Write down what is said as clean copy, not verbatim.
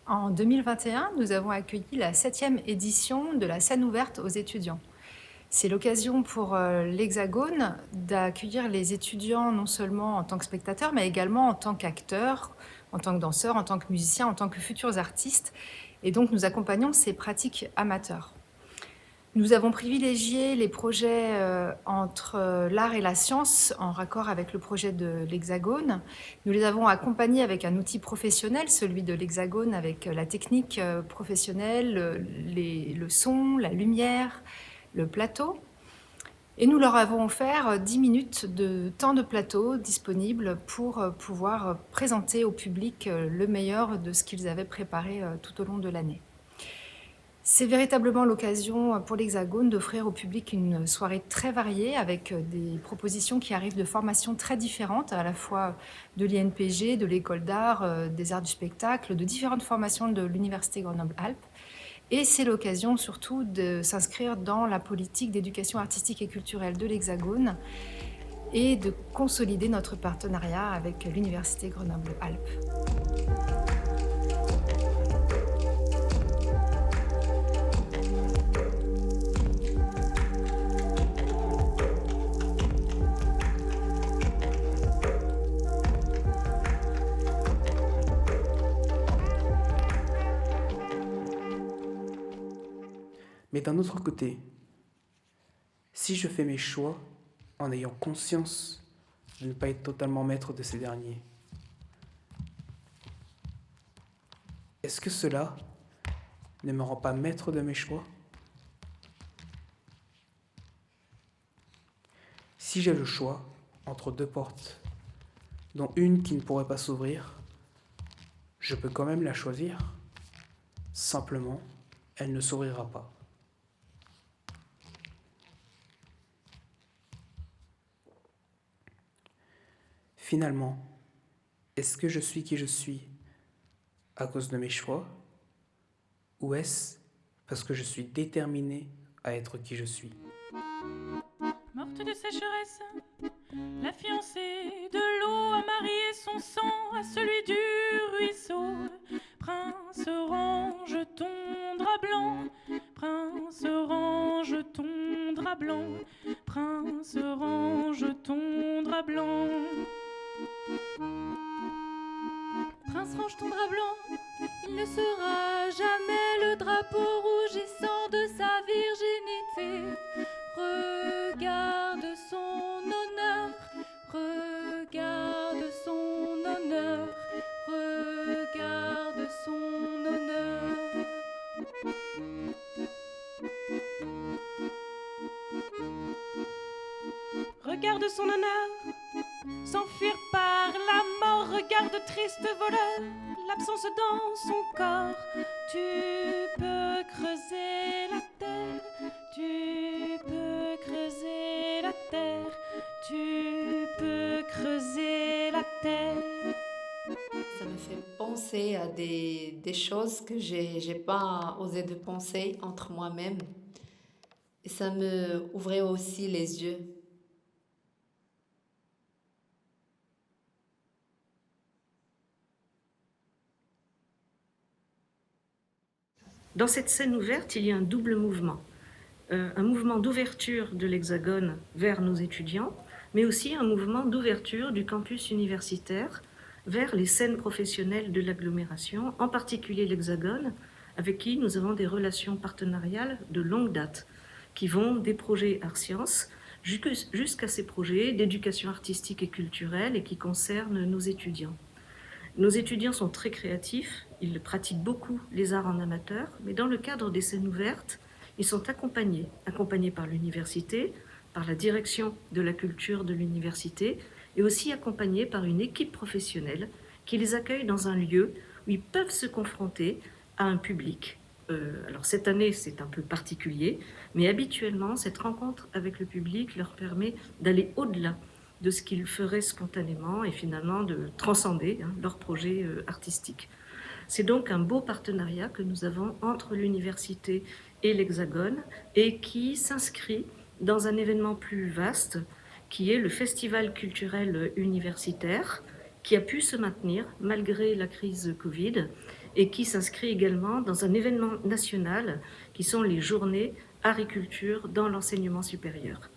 En 2021, nous avons accueilli la 7e édition de la scène ouverte aux étudiants. C'est l'occasion pour l'Hexagone d'accueillir les étudiants non seulement en tant que spectateurs, mais également en tant qu'acteurs, en tant que danseurs, en tant que musiciens, en tant que futurs artistes. Et donc nous accompagnons ces pratiques amateurs. Nous avons privilégié les projets entre l'art et la science en raccord avec le projet de l'Hexagone. Nous les avons accompagnés avec un outil professionnel, celui de l'Hexagone, avec la technique professionnelle, le son, la lumière, le plateau. Et nous leur avons offert 10 minutes de temps de plateau disponible pour pouvoir présenter au public le meilleur de ce qu'ils avaient préparé tout au long de l'année. C'est véritablement l'occasion pour l'Hexagone d'offrir au public une soirée très variée avec des propositions qui arrivent de formations très différentes, à la fois de l'INPG, de l'École d'art, des arts du spectacle, de différentes formations de l'Université Grenoble-Alpes. Et c'est l'occasion surtout de s'inscrire dans la politique d'éducation artistique et culturelle de l'Hexagone et de consolider notre partenariat avec l'Université Grenoble-Alpes. Mais d'un autre côté, si je fais mes choix en ayant conscience de ne pas être totalement maître de ces derniers, est-ce que cela ne me rend pas maître de mes choix? Si j'ai le choix entre deux portes, dont une qui ne pourrait pas s'ouvrir, je peux quand même la choisir. Simplement, elle ne s'ouvrira pas. Finalement, est-ce que je suis qui je suis à cause de mes choix, ou est-ce parce que je suis déterminé à être qui je suis? Morte de sécheresse, la fiancée de l'eau a marié son sang à celui du ruisseau. Prince, range ton drap blanc, prince, range ton drap blanc, prince, range ton drap blanc. Prince, range ton drap blanc, il ne sera jamais le drapeau rougissant de sa virginité. Regarde son honneur, regarde son honneur, regarde son honneur. Regarde son honneur, s'enfuir par la mort, regarde triste voleur, l'absence dans son corps. Tu peux creuser la terre, tu peux creuser la terre, tu peux creuser la terre. Ça me fait penser à des choses que j'ai pas osé de penser entre moi-même. Et ça me ouvrait aussi les yeux. Dans cette scène ouverte, il y a un double mouvement. Un mouvement d'ouverture de l'Hexagone vers nos étudiants, mais aussi un mouvement d'ouverture du campus universitaire vers les scènes professionnelles de l'agglomération, en particulier l'Hexagone, avec qui nous avons des relations partenariales de longue date, qui vont des projets art-sciences jusqu'à ces projets d'éducation artistique et culturelle et qui concernent nos étudiants. Nos étudiants sont très créatifs, ils pratiquent beaucoup les arts en amateur, mais dans le cadre des scènes ouvertes, ils sont accompagnés par l'université, par la direction de la culture de l'université, et aussi accompagnés par une équipe professionnelle qui les accueille dans un lieu où ils peuvent se confronter à un public. Alors cette année, c'est un peu particulier, mais habituellement, cette rencontre avec le public leur permet d'aller au-delà de ce qu'ils feraient spontanément et finalement de transcender leur projet artistique. C'est donc un beau partenariat que nous avons entre l'université et l'Hexagone et qui s'inscrit dans un événement plus vaste qui est le Festival culturel universitaire qui a pu se maintenir malgré la crise Covid et qui s'inscrit également dans un événement national qui sont les journées agriculture dans l'enseignement supérieur.